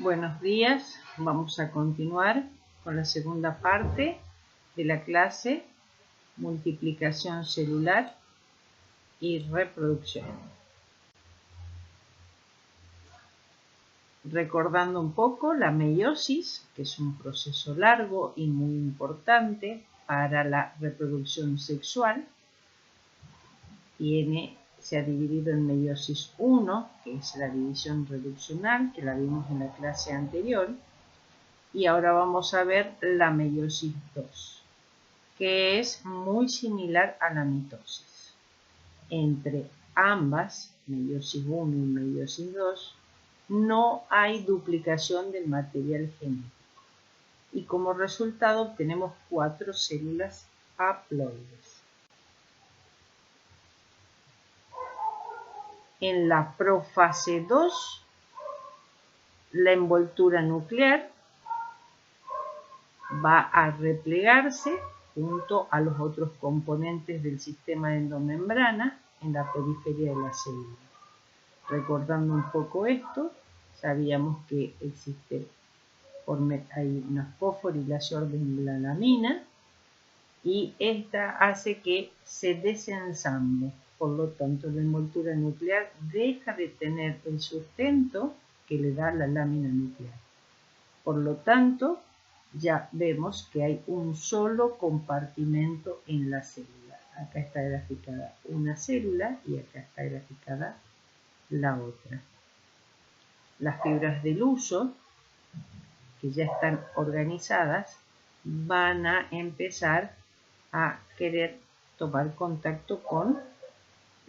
Buenos días, vamos a continuar con la segunda parte de la clase multiplicación celular y reproducción. Recordando un poco la meiosis, que es un proceso largo y muy importante para la reproducción sexual. Se ha dividido en meiosis 1, que es la división reduccional, que la vimos en la clase anterior, y ahora vamos a ver la meiosis 2, que es muy similar a la mitosis. Entre ambas, meiosis 1 y meiosis 2, no hay duplicación del material genético, y como resultado obtenemos 4 células haploides. En la profase 2, la envoltura nuclear va a replegarse junto a los otros componentes del sistema endomembrana en la periferia de la célula. Recordando un poco esto, sabíamos que hay una fosforilación de melanina y esta hace que se desensamble. Por lo tanto, la envoltura nuclear deja de tener el sustento que le da la lámina nuclear. Por lo tanto, ya vemos que hay un solo compartimento en la célula. Acá está graficada una célula y acá está graficada la otra. Las fibras del huso, que ya están organizadas, van a empezar a querer tomar contacto con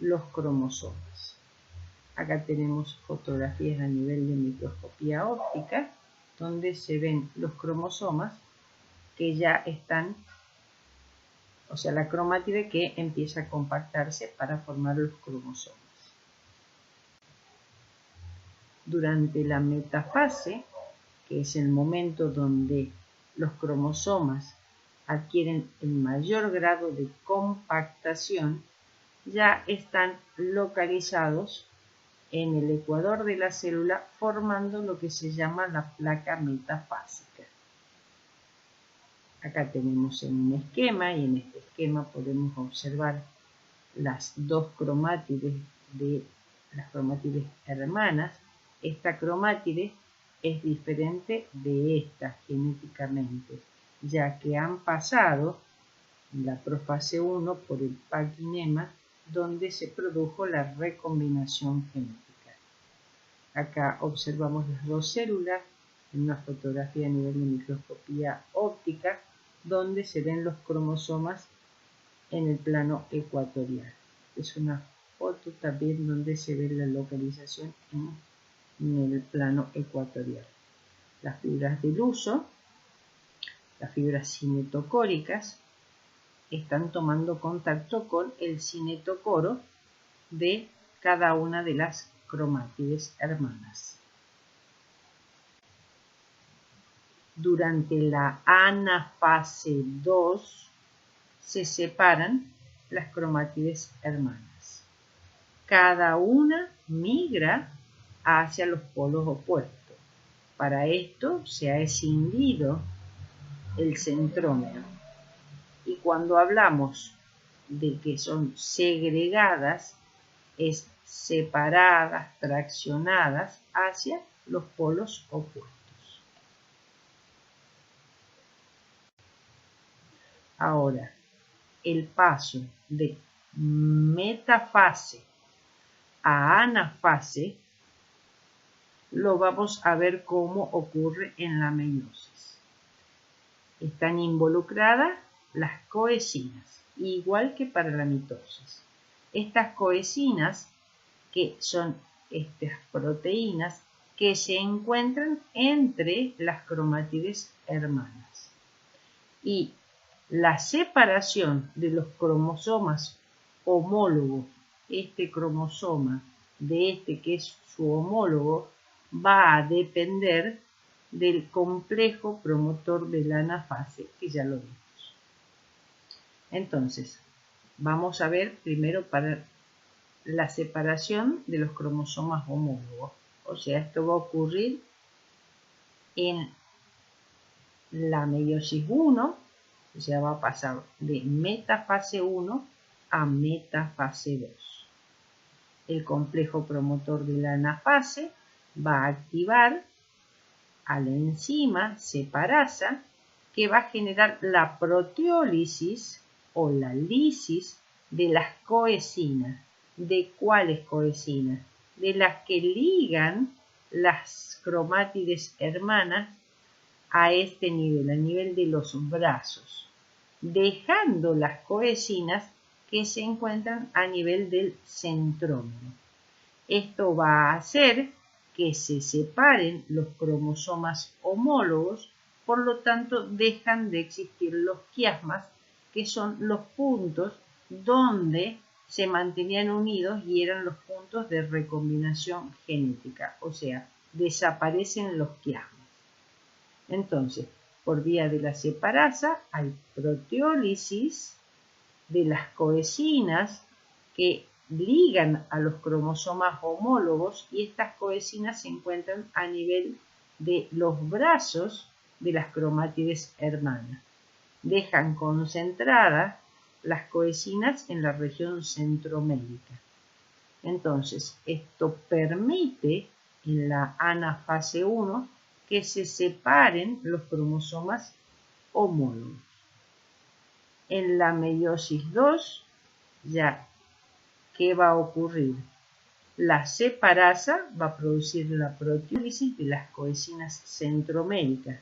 los cromosomas. Acá tenemos fotografías a nivel de microscopía óptica, donde se ven los cromosomas que ya están, o sea, la cromátide que empieza a compactarse para formar los cromosomas. Durante la metafase, que es el momento donde los cromosomas adquieren el mayor grado de compactación, ya están localizados en el ecuador de la célula, formando lo que se llama la placa metafásica. Acá tenemos un esquema y en este esquema podemos observar las dos cromátides de las cromátides hermanas. Esta cromátide es diferente de esta genéticamente, ya que han pasado en la profase 1 por el paquinema, donde se produjo la recombinación genética. Acá observamos las dos células en una fotografía a nivel de microscopía óptica, donde se ven los cromosomas en el plano ecuatorial. Es una foto también donde se ve la localización en el plano ecuatorial. Las fibras del huso, las fibras cinetocóricas, están tomando contacto con el cinetocoro de cada una de las cromátides hermanas. Durante la anafase 2 se separan las cromátides hermanas. Cada una migra hacia los polos opuestos. Para esto se ha escindido el centrómero. Y cuando hablamos de que son segregadas, es separadas, traccionadas hacia los polos opuestos. Ahora, el paso de metafase a anafase lo vamos a ver cómo ocurre en la meiosis. Están involucradas las coecinas, igual que para la mitosis. Estas coecinas, que son estas proteínas que se encuentran entre las cromátides hermanas. Y la separación de los cromosomas homólogos, este cromosoma de este que es su homólogo, va a depender del complejo promotor de la anafase, que ya lo vimos. Entonces, vamos a ver primero para la separación de los cromosomas homólogos. O sea, esto va a ocurrir En la meiosis 1, o sea, va a pasar de metafase 1 a metafase 2. El complejo promotor de la anafase va a activar a la enzima separasa que va a generar la proteólisis o la lisis de las coecinas. ¿De cuáles coecinas? De las que ligan las cromátides hermanas a este nivel, a nivel de los brazos, dejando las coecinas que se encuentran a nivel del centrómero. Esto va a hacer que se separen los cromosomas homólogos, por lo tanto dejan de existir los quiasmas, que son los puntos donde se mantenían unidos y eran los puntos de recombinación genética, o sea, desaparecen los quiasmas. Entonces, por vía de la separasa hay proteólisis de las coecinas que ligan a los cromosomas homólogos y estas coecinas se encuentran a nivel de los brazos de las cromátides hermanas. Dejan concentradas las coecinas en la región centromérica. Entonces, esto permite en la anafase 1 que se separen los cromosomas homólogos. En la meiosis 2, ya, ¿qué va a ocurrir? La separasa va a producir la proteólisis de las coecinas centroméricas,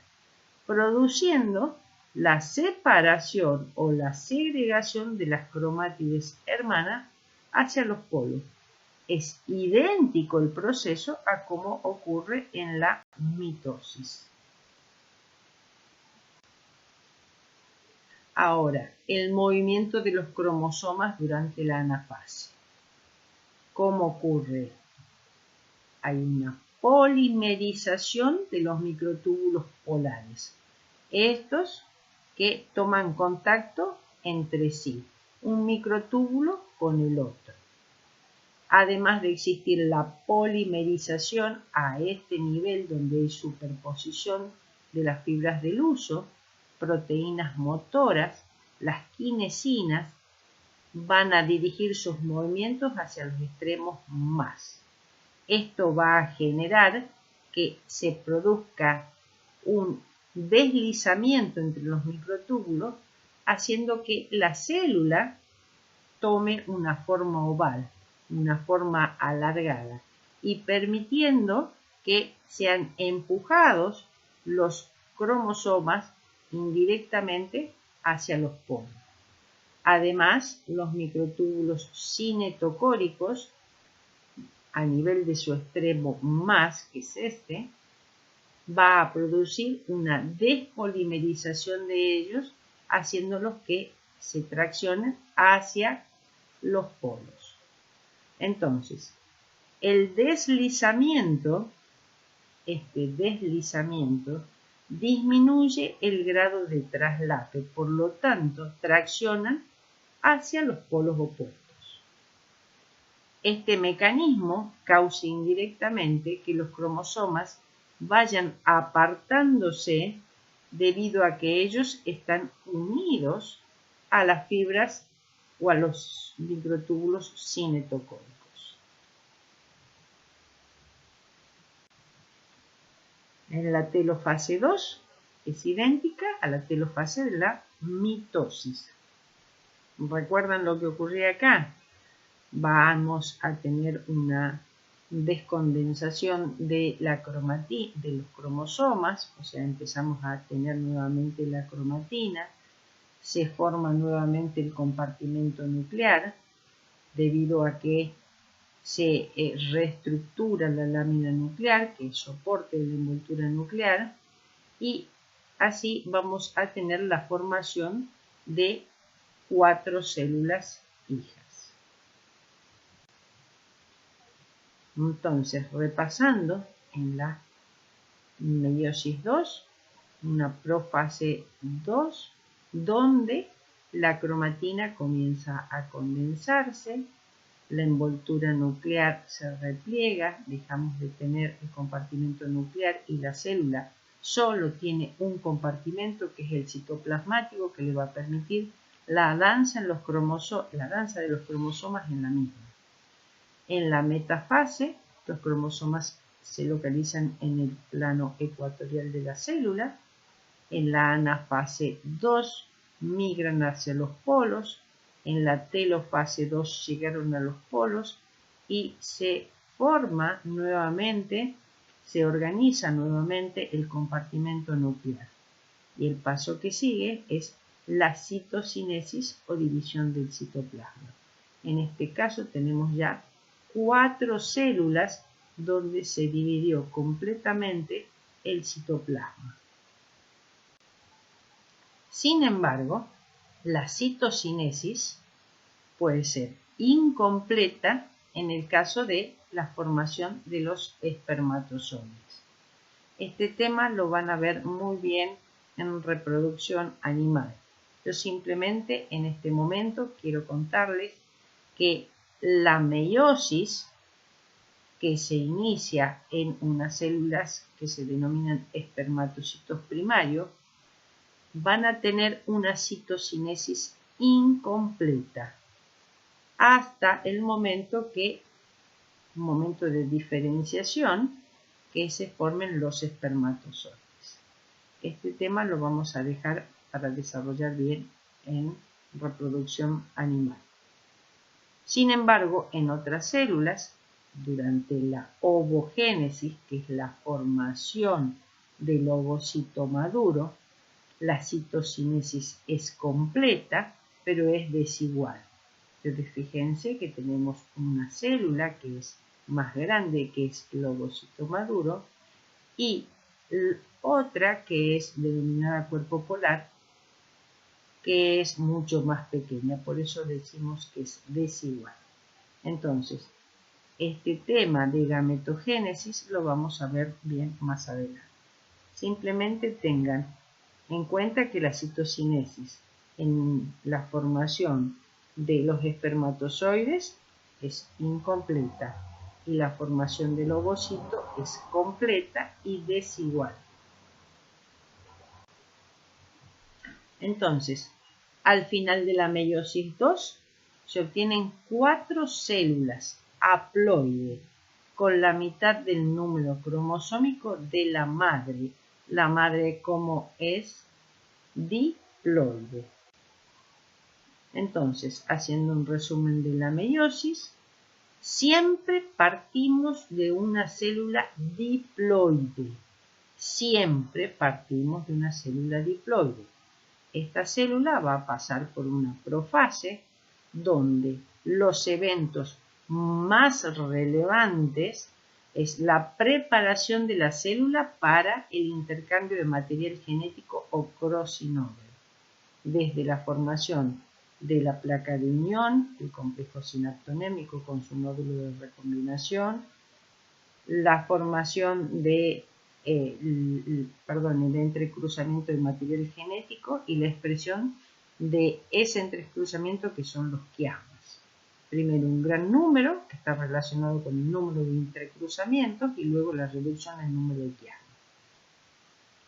produciendo la separación o la segregación de las cromátides hermanas hacia los polos. Es idéntico el proceso a como ocurre en la mitosis. Ahora, el movimiento de los cromosomas durante la anafase. ¿Cómo ocurre? Hay una polimerización de los microtúbulos polares. Estos que toman contacto entre sí, un microtúbulo con el otro. Además de existir la polimerización a este nivel donde hay superposición de las fibras del huso, proteínas motoras, las quinesinas, van a dirigir sus movimientos hacia los extremos más. Esto va a generar que se produzca un deslizamiento entre los microtúbulos, haciendo que la célula tome una forma oval, una forma alargada, y permitiendo que sean empujados los cromosomas indirectamente hacia los polos. Además, los microtúbulos cinetocóricos, a nivel de su extremo más, que es este, va a producir una despolimerización de ellos, haciéndolos que se traccionen hacia los polos. Entonces, el deslizamiento, disminuye el grado de traslape, por lo tanto, traccionan hacia los polos opuestos. Este mecanismo causa indirectamente que los cromosomas vayan apartándose debido a que ellos están unidos a las fibras o a los microtúbulos cinetocóricos. En la telofase 2 es idéntica a la telofase de la mitosis. ¿Recuerdan lo que ocurría acá? Vamos a tener una descondensación de la de los cromosomas, o sea, empezamos a tener nuevamente la cromatina, se forma nuevamente el compartimento nuclear, debido a que se reestructura la lámina nuclear, que es soporte de la envoltura nuclear, y así vamos a tener la formación de 4 células hijas. Entonces, repasando, en la meiosis 2, una profase 2, donde la cromatina comienza a condensarse, la envoltura nuclear se repliega, dejamos de tener el compartimento nuclear y la célula solo tiene un compartimento que es el citoplasmático, que le va a permitir la danza de los cromosomas en la misma. En la metafase, los cromosomas se localizan en el plano ecuatorial de la célula. En la anafase 2 migran hacia los polos. En la telofase 2 llegaron a los polos y se forma nuevamente, se organiza nuevamente el compartimento nuclear. Y el paso que sigue es la citocinesis o división del citoplasma. En este caso tenemos ya 4 células donde se dividió completamente el citoplasma. Sin embargo, la citocinesis puede ser incompleta en el caso de la formación de los espermatozoides. Este tema lo van a ver muy bien en reproducción animal. Yo simplemente en este momento quiero contarles que la meiosis, que se inicia en unas células que se denominan espermatocitos primarios, van a tener una citocinesis incompleta hasta el momento de diferenciación, que se formen los espermatozoides. Este tema lo vamos a dejar para desarrollar bien en reproducción animal. Sin embargo, en otras células, durante la ovogénesis, que es la formación del ovocito maduro, la citocinesis es completa, pero es desigual. Entonces, fíjense que tenemos una célula que es más grande, que es el ovocito maduro, y otra que es denominada cuerpo polar, que es mucho más pequeña, por eso decimos que es desigual. Entonces, este tema de gametogénesis lo vamos a ver bien más adelante. Simplemente tengan en cuenta que la citocinesis en la formación de los espermatozoides es incompleta y la formación del ovocito es completa y desigual. Entonces, al final de la meiosis 2 se obtienen 4 células haploide con la mitad del número cromosómico de la madre. La madre, como es, diploide. Entonces, haciendo un resumen de la meiosis, siempre partimos de una célula diploide. Siempre partimos de una célula diploide. Esta célula va a pasar por una profase donde los eventos más relevantes es la preparación de la célula para el intercambio de material genético o crossing over, desde la formación de la placa de unión, el complejo sinaptonémico con su nódulo de recombinación, la formación de el entrecruzamiento de material genético y la expresión de ese entrecruzamiento que son los quiasmas. Primero un gran número que está relacionado con el número de entrecruzamientos y luego la reducción del número de quiasmas.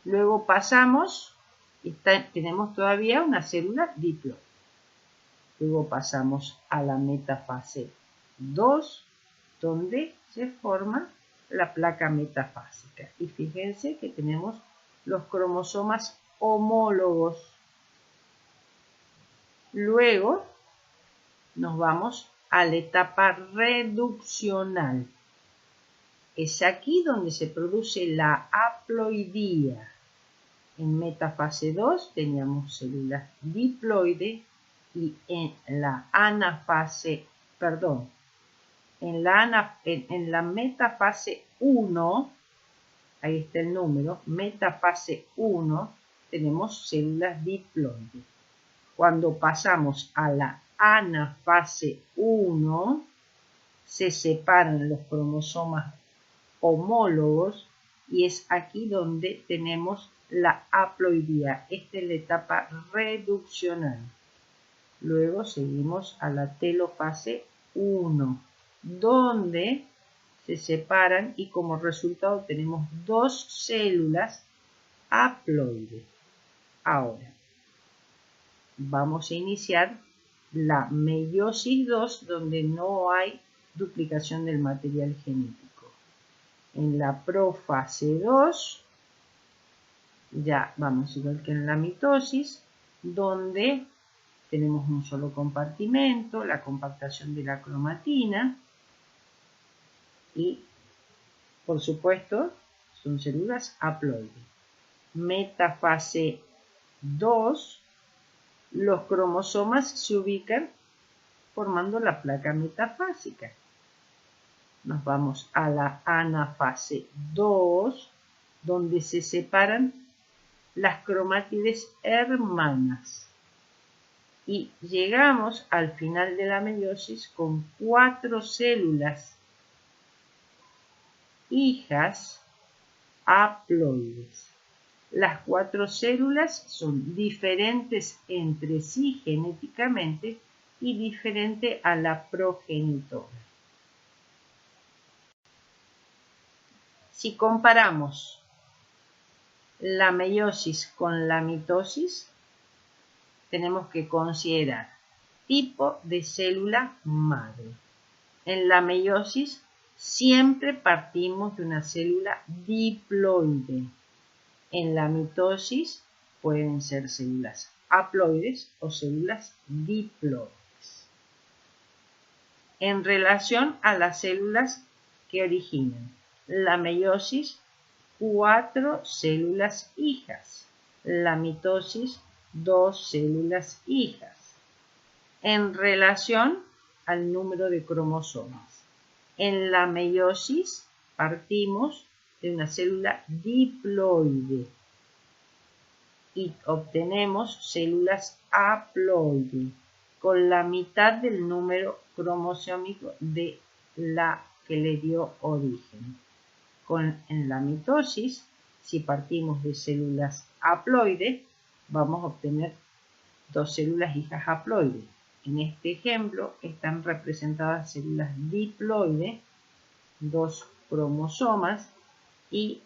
Luego pasamos y tenemos todavía una célula diploide. Luego pasamos a la metafase 2, donde se forma la placa metafásica. Y fíjense que tenemos los cromosomas homólogos. Luego nos vamos a la etapa reduccional. Es aquí donde se produce la haploidía. En metafase 2 teníamos células diploides y en la metafase 1, ahí está el número, metafase 1, tenemos células diploides. Cuando pasamos a la anafase 1, se separan los cromosomas homólogos y es aquí donde tenemos la haploidía. Esta es la etapa reduccional. Luego seguimos a la telofase 1, donde se separan y como resultado tenemos 2 células haploide. Ahora, vamos a iniciar la meiosis 2, donde no hay duplicación del material genético. En la profase 2, ya vamos igual que en la mitosis, donde tenemos un solo compartimento, la compactación de la cromatina y, por supuesto, son células haploides. Metafase 2, los cromosomas se ubican formando la placa metafásica. Nos vamos a la anafase 2, donde se separan las cromátides hermanas. Y llegamos al final de la meiosis con 4 células hijas haploides. Las 4 células son diferentes entre sí genéticamente y diferentes a la progenitora. Si comparamos la meiosis con la mitosis, tenemos que considerar tipo de célula madre. En la meiosis siempre partimos de una célula diploide. En la mitosis pueden ser células haploides o células diploides. En relación a las células que originan la meiosis, 4 células hijas. La mitosis, 2 células hijas. En relación al número de cromosomas. En la meiosis partimos de una célula diploide y obtenemos células haploides con la mitad del número cromosómico de la que le dio origen. En la mitosis, si partimos de células haploides, vamos a obtener 2 células hijas haploides. En este ejemplo están representadas células diploides, 2 cromosomas, y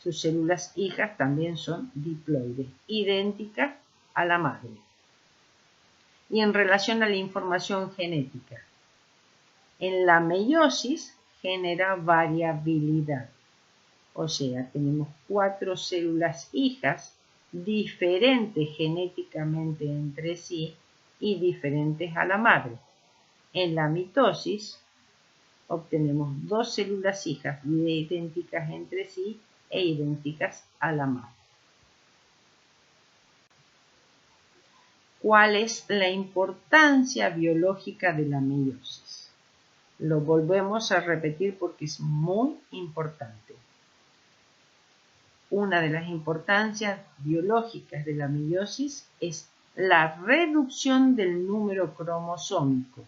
sus células hijas también son diploides, idénticas a la madre. Y en relación a la información genética, en la meiosis genera variabilidad. O sea, tenemos 4 células hijas diferentes genéticamente entre sí y diferentes a la madre. En la mitosis obtenemos 2 células hijas idénticas entre sí e idénticas a la madre. ¿Cuál es la importancia biológica de la meiosis? Lo volvemos a repetir porque es muy importante. Una de las importancias biológicas de la meiosis es la reducción del número cromosómico.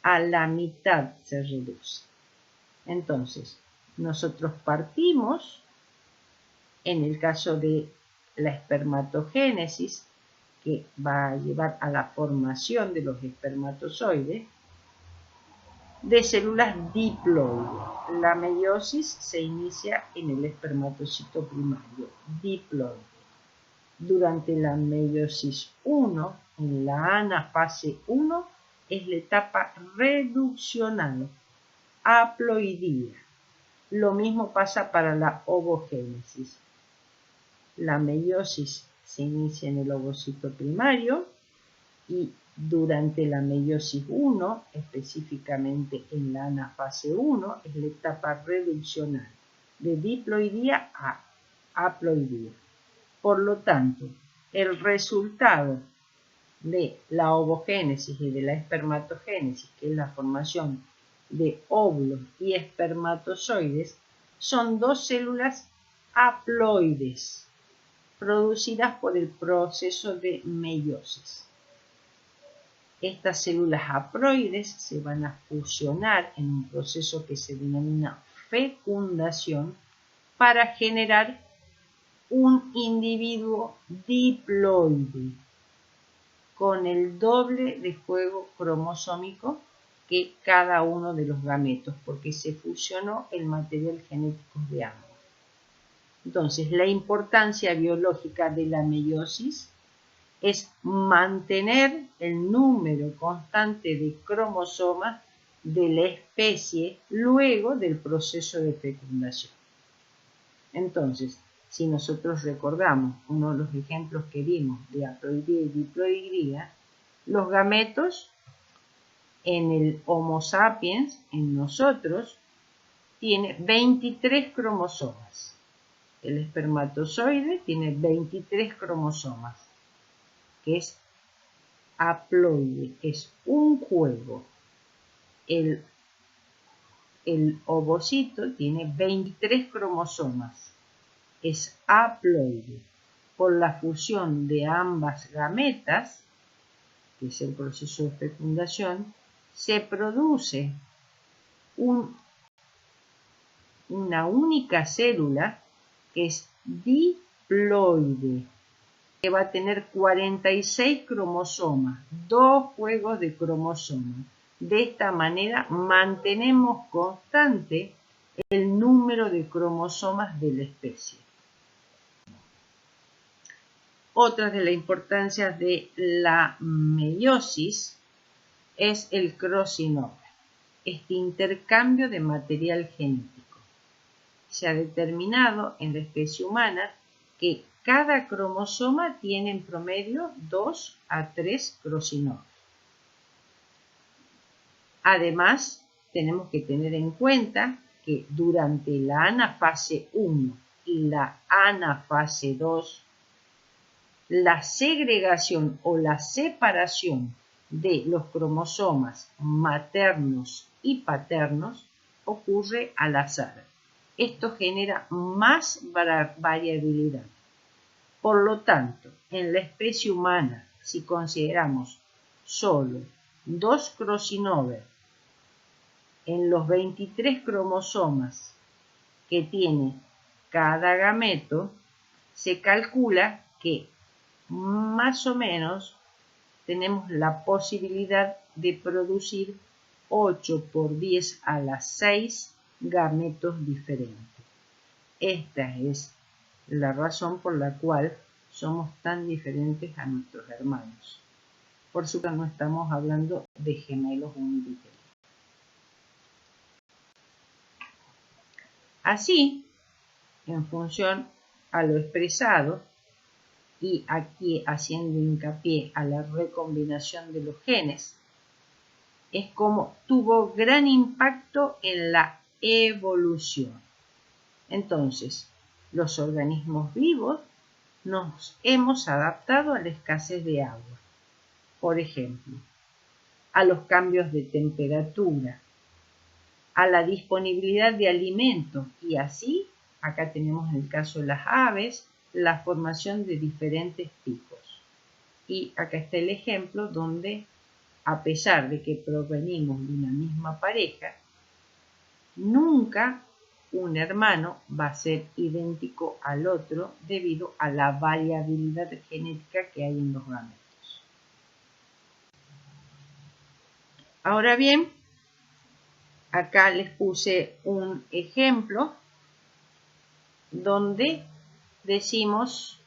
A la mitad se reduce. Entonces, nosotros partimos, en el caso de la espermatogénesis, que va a llevar a la formación de los espermatozoides, de células diploides. La meiosis se inicia en el espermatocito primario, diploide. Durante la meiosis 1, en la anafase 1, es la etapa reduccional, haploidía. Lo mismo pasa para la ovogénesis. La meiosis se inicia en el ovocito primario y durante la meiosis 1, específicamente en la anafase 1, es la etapa reduccional, de diploidía a haploidía. Por lo tanto, el resultado de la ovogénesis y de la espermatogénesis, que es la formación de óvulos y espermatozoides, son 2 células haploides producidas por el proceso de meiosis. Estas células haploides se van a fusionar en un proceso que se denomina fecundación para generar un individuo diploide con el doble de juego cromosómico que cada uno de los gametos, porque se fusionó el material genético de ambos. Entonces, la importancia biológica de la meiosis es mantener el número constante de cromosomas de la especie luego del proceso de fecundación. Entonces, si nosotros recordamos uno de los ejemplos que vimos de haploidea y diploidía, los gametos en el Homo sapiens, en nosotros, tiene 23 cromosomas. El espermatozoide tiene 23 cromosomas, que es haploide, es un juego. El ovocito tiene 23 cromosomas, es haploide. Por la fusión de ambas gametas, que es el proceso de fecundación, se produce una única célula que es diploide, que va a tener 46 cromosomas, 2 juegos de cromosomas. De esta manera mantenemos constante el número de cromosomas de la especie. Otra de las importancias de la meiosis es el crossing over, este intercambio de material genético. Se ha determinado en la especie humana que cada cromosoma tiene en promedio 2 a 3 crossing over. Además, tenemos que tener en cuenta que durante la anafase 1 y la anafase 2, la segregación o la separación de los cromosomas maternos y paternos ocurre al azar. Esto genera más variabilidad. Por lo tanto, en la especie humana, si consideramos solo 2 crossing over en los 23 cromosomas que tiene cada gameto, se calcula que más o menos tenemos la posibilidad de producir 8 por 10 a la 6 gametos diferentes. Esta es la razón por la cual somos tan diferentes a nuestros hermanos. Por supuesto, no estamos hablando de gemelos univitelinos. Así, en función a lo expresado, y aquí haciendo hincapié a la recombinación de los genes, es como tuvo gran impacto en la evolución. Entonces, los organismos vivos nos hemos adaptado a la escasez de agua, por ejemplo, a los cambios de temperatura, a la disponibilidad de alimentos, y así, acá tenemos el caso de las aves, la formación de diferentes picos. Y acá está el ejemplo donde, a pesar de que provenimos de una misma pareja, nunca un hermano va a ser idéntico al otro debido a la variabilidad genética que hay en los gametos. Ahora bien, acá les puse un ejemplo donde decimos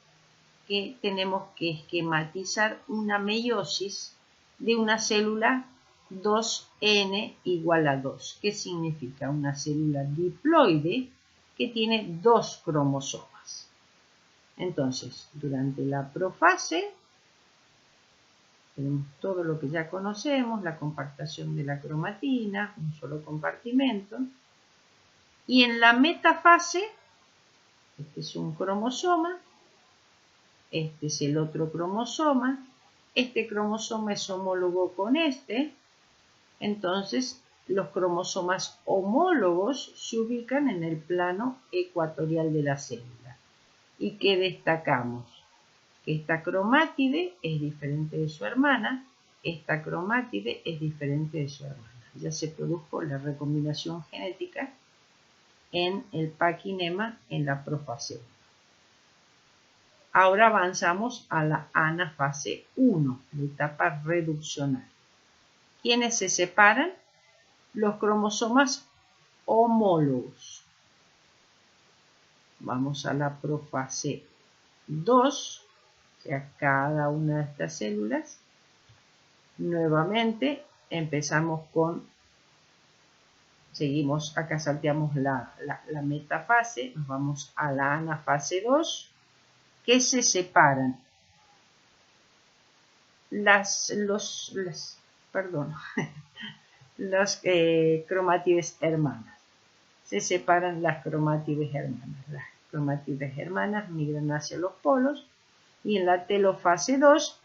que tenemos que esquematizar una meiosis de una célula 2n igual a 2. ¿Qué significa? Una célula diploide que tiene 2 cromosomas. Entonces, durante la profase, tenemos todo lo que ya conocemos, la compactación de la cromatina, un solo compartimento. Y en la metafase, este es un cromosoma, este es el otro cromosoma, este cromosoma es homólogo con este, entonces los cromosomas homólogos se ubican en el plano ecuatorial de la célula. ¿Y qué destacamos? Que esta cromátide es diferente de su hermana, esta cromátide es diferente de su hermana. Ya se produjo la recombinación genética en el paquinema en la profase. Ahora avanzamos a la anafase 1, la etapa reduccional. ¿Quiénes se separan? Los cromosomas homólogos. vamos a la profase 2, o sea, cada una de estas células. Nuevamente empezamos con, seguimos, acá salteamos la metafase, nos vamos a la anafase 2, que se separan las cromátides hermanas. Se separan las cromátides hermanas. Las cromátides hermanas migran hacia los polos y en la telofase 2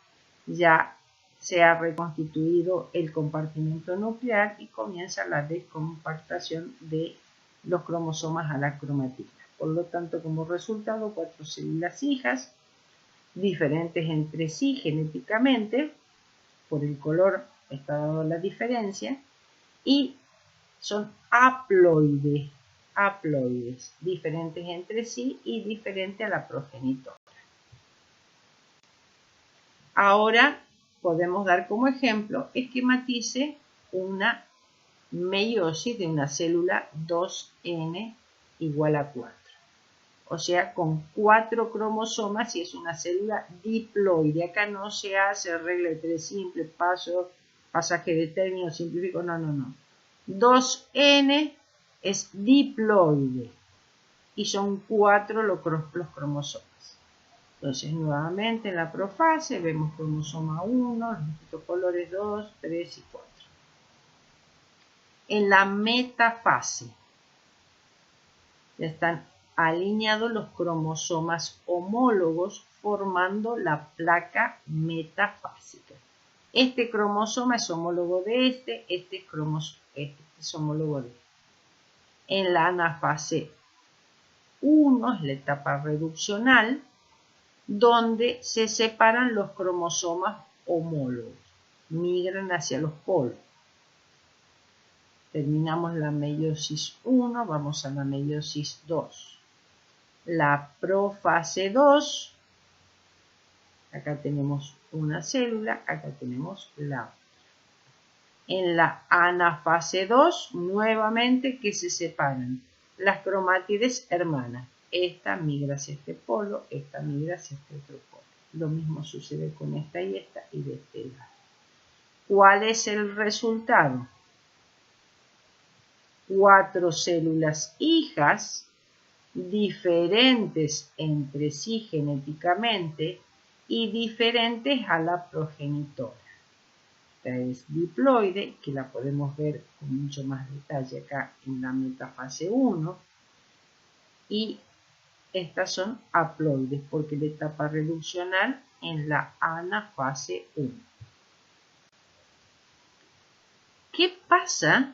ya se ha reconstituido el compartimento nuclear y comienza la descompactación de los cromosomas a la cromatina. Por lo tanto, como resultado, 4 células hijas, diferentes entre sí genéticamente, por el color está dado la diferencia, y son haploides, diferentes entre sí y diferentes a la progenitora. Ahora podemos dar como ejemplo, esquematice una meiosis de una célula 2N igual a 4. O sea, con 4 cromosomas y es una célula diploide. Acá no se hace regla de 3 simple, pasaje de término, simplifico, no. 2N es diploide y son 4 los cromosomas. Entonces, nuevamente en la profase vemos cromosoma 1, los distintos colores 2, 3 y 4. En la metafase ya están alineados los cromosomas homólogos formando la placa metafásica. Este cromosoma es homólogo de este es homólogo de este. En la anafase 1 es la etapa reduccional, donde se separan los cromosomas homólogos, migran hacia los polos. Terminamos la meiosis 1, vamos a la meiosis 2. La profase 2, acá tenemos una célula, acá tenemos la otra. En la anafase 2, nuevamente que se separan las cromátides hermanas. Esta migra hacia este polo, esta migra hacia este otro polo. Lo mismo sucede con esta y de este lado. ¿Cuál es el resultado? 4 células hijas, diferentes entre sí genéticamente y diferentes a la progenitora. Esta es diploide, que la podemos ver con mucho más detalle acá en la metafase 1. Y estas son haploides, porque la etapa reduccional en la anafase 1. ¿Qué pasa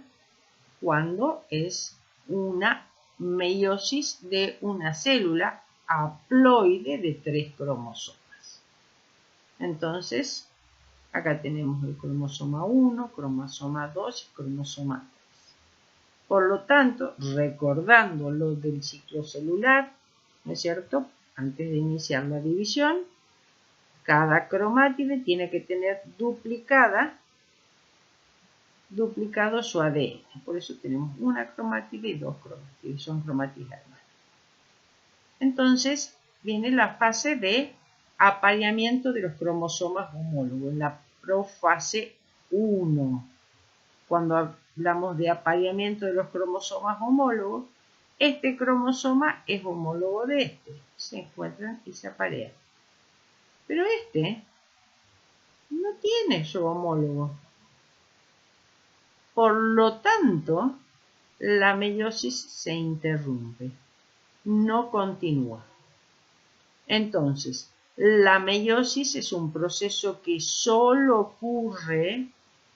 cuando es una meiosis de una célula haploide de 3 cromosomas? Entonces, acá tenemos el cromosoma 1, cromosoma 2 y cromosoma 3. Por lo tanto, recordando lo del ciclo celular, ¿no es cierto? Antes de iniciar la división, cada cromátide tiene que tener duplicado su ADN. Por eso tenemos una cromátide y 2 cromátides, son cromátides hermanas. Entonces, viene la fase de apareamiento de los cromosomas homólogos, en la profase 1. Cuando hablamos de apareamiento de los cromosomas homólogos, este cromosoma es homólogo de este, se encuentran y se aparean. Pero este no tiene su homólogo. Por lo tanto, la meiosis se interrumpe, no continúa. Entonces, la meiosis es un proceso que solo ocurre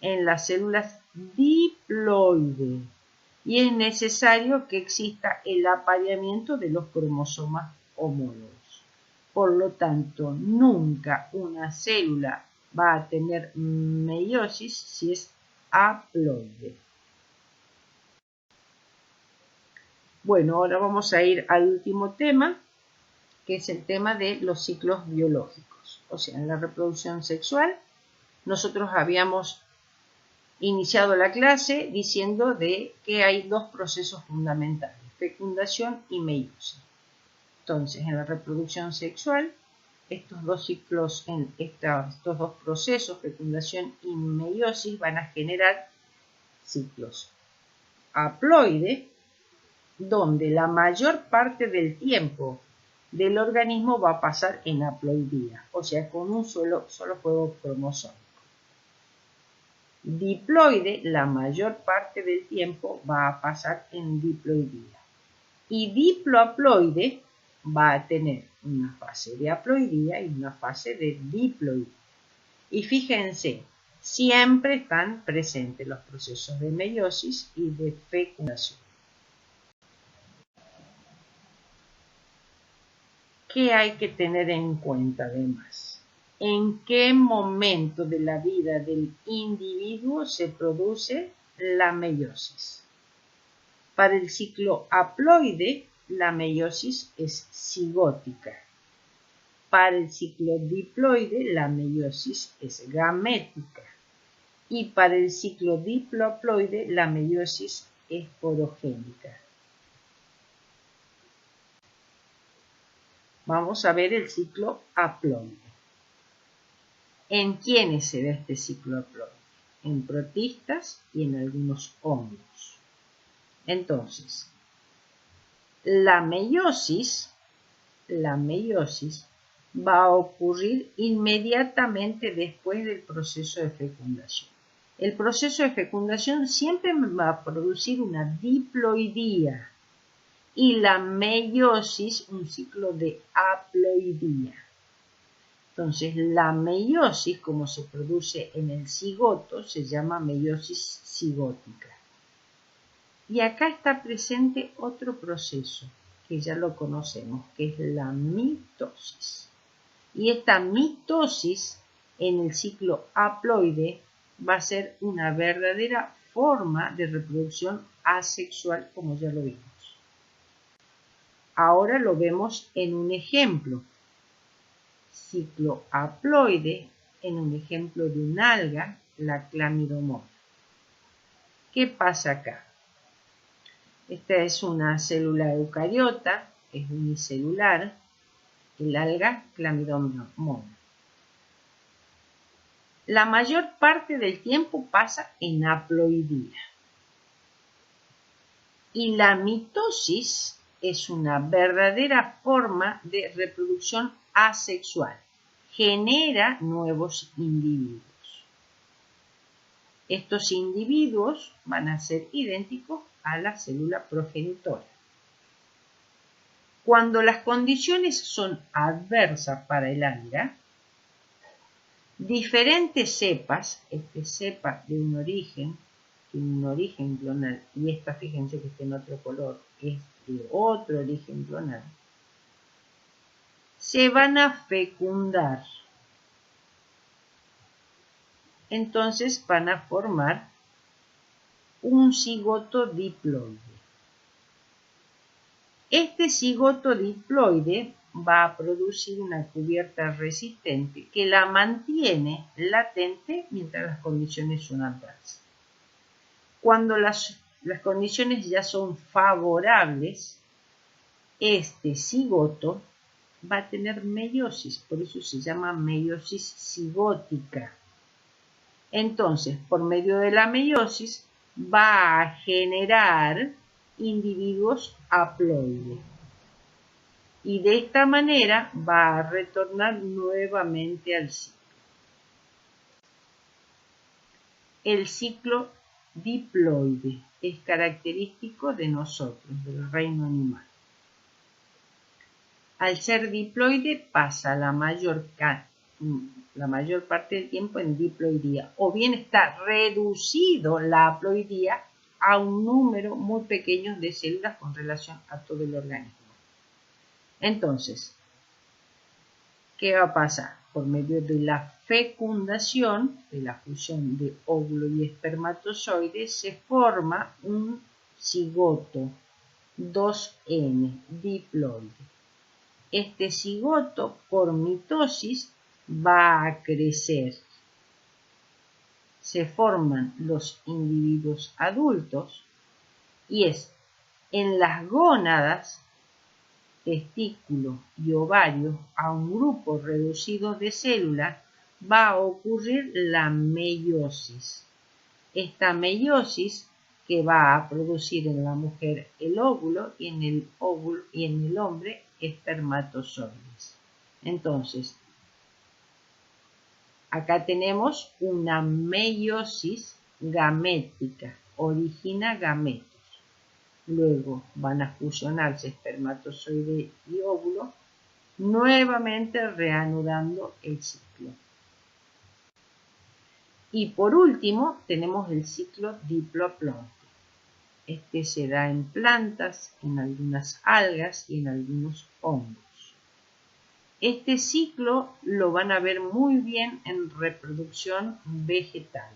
en las células diploides y es necesario que exista el apareamiento de los cromosomas homólogos. Por lo tanto, nunca una célula va a tener meiosis si es haploide. Bueno, ahora vamos a ir al último tema, que es el tema de los ciclos biológicos. O sea, en la reproducción sexual, nosotros habíamos iniciado la clase diciendo de que hay 2 procesos fundamentales, fecundación y meiosis. Entonces, en la reproducción sexual, estos dos ciclos, estos dos procesos, fecundación y meiosis, van a generar ciclos haploides, donde la mayor parte del tiempo del organismo va a pasar en haploidía, o sea, con un solo juego cromosómico. Diploide, la mayor parte del tiempo va a pasar en diploidía. Y diplohaploide va a tener una fase de haploidía y una fase de diploidía. Y fíjense, siempre están presentes los procesos de meiosis y de fecundación. ¿Qué hay que tener en cuenta además? ¿En qué momento de la vida del individuo se produce la meiosis? Para el ciclo haploide, la meiosis es cigótica. Para el ciclo diploide, la meiosis es gamética. Y para el ciclo diplohaploide, la meiosis es porogénica. Vamos a ver el ciclo haploide. ¿En quiénes se da este ciclo haploide? En protistas y en algunos hongos. Entonces, la meiosis va a ocurrir inmediatamente después del proceso de fecundación. El proceso de fecundación siempre va a producir una diploidía y la meiosis un ciclo de haploidía. Entonces, la meiosis, como se produce en el cigoto, se llama meiosis cigótica. Y acá está presente otro proceso, que ya lo conocemos, que es la mitosis. Y esta mitosis en el ciclo haploide va a ser una verdadera forma de reproducción asexual, como ya lo vimos. Ahora lo vemos en un ejemplo. Ciclo haploide en un ejemplo de un alga, la Chlamydomonas. ¿Qué pasa acá? Esta es una célula eucariota, es unicelular, el alga Chlamydomonas. La mayor parte del tiempo pasa en haploidía. Y la mitosis es una verdadera forma de reproducción asexual. Genera nuevos individuos. Estos individuos van a ser idénticos a la célula progenitora. Cuando las condiciones son adversas para el alga, diferentes cepas, cepa de un origen, tiene un origen clonal, y esta, fíjense que está en otro color, es de otro origen clonal, se van a fecundar. Entonces van a formar un cigoto diploide. Este cigoto diploide va a producir una cubierta resistente que la mantiene latente mientras las condiciones son adversas. Cuando las condiciones ya son favorables, este cigoto va a tener meiosis, por eso se llama meiosis cigótica. Entonces, por medio de la meiosis, va a generar individuos haploides. Y de esta manera va a retornar nuevamente al ciclo. El ciclo diploide es característico de nosotros, del reino animal. Al ser diploide pasa la mayor parte del tiempo en diploidía, o bien está reducido la haploidía a un número muy pequeño de células con relación a todo el organismo. Entonces, ¿qué va a pasar? Por medio de la fecundación, de la fusión de óvulo y espermatozoide, se forma un cigoto 2N diploide. Este cigoto, por mitosis, va a crecer. Se forman los individuos adultos y es en las gónadas testículos y ovarios a un grupo reducido de células, va a ocurrir la meiosis. Esta meiosis que va a producir en la mujer el óvulo y en el hombre espermatozoides. Entonces, acá tenemos una meiosis gamética, origina gametos. Luego van a fusionarse espermatozoide y óvulo, nuevamente reanudando el ciclo. Y por último tenemos el ciclo diploplonte. Este se da en plantas, en algunas algas y en algunos hongos. Este ciclo lo van a ver muy bien en reproducción vegetal.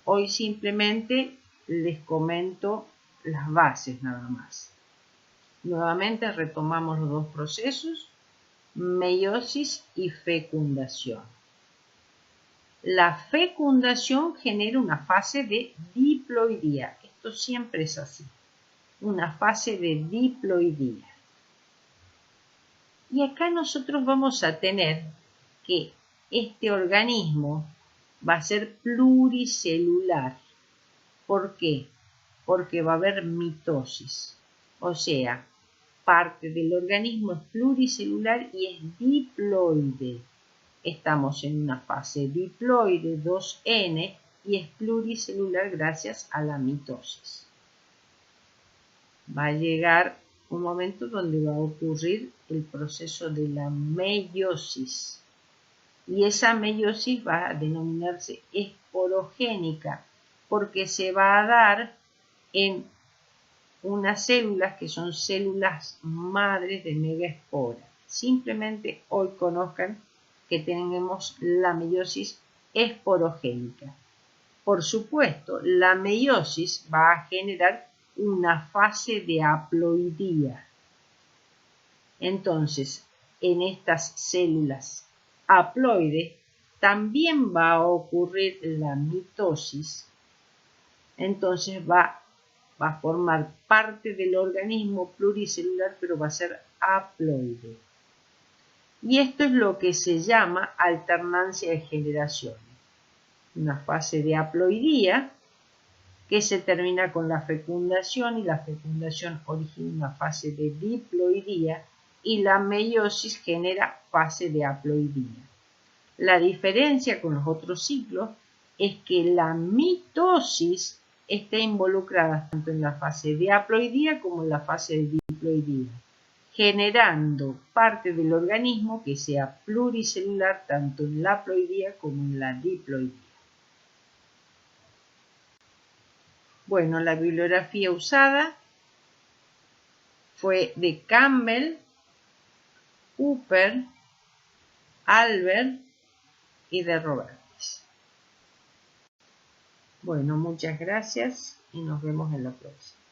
Hoy simplemente les comento las bases nada más. Nuevamente retomamos los dos procesos, meiosis y fecundación. La fecundación genera una fase de diploidía. Esto siempre es así, una fase de diploidía. Y acá nosotros vamos a tener que este organismo va a ser pluricelular. ¿Por qué? Porque va a haber mitosis. O sea, parte del organismo es pluricelular y es diploide. Estamos en una fase diploide 2N y es pluricelular gracias a la mitosis. Va a llegar un momento donde va a ocurrir el proceso de la meiosis. Y esa meiosis va a denominarse esporogénica porque se va a dar en unas células que son células madres de megaespora. Simplemente hoy conozcan que tenemos la meiosis esporogénica. Por supuesto, la meiosis va a generar una fase de haploidía. Entonces, en estas células haploides también va a ocurrir la mitosis. Entonces va a formar parte del organismo pluricelular, pero va a ser haploide. Y esto es lo que se llama alternancia de generaciones. Una fase de haploidía que se termina con la fecundación y la fecundación origina una fase de diploidía y la meiosis genera fase de haploidía. La diferencia con los otros ciclos es que la mitosis está involucrada tanto en la fase de haploidía como en la fase de diploidía, generando parte del organismo que sea pluricelular tanto en la haploidía como en la diploidía. Bueno, la bibliografía usada fue de Campbell, Hooper, Albert y de Roberts. Bueno, muchas gracias y nos vemos en la próxima.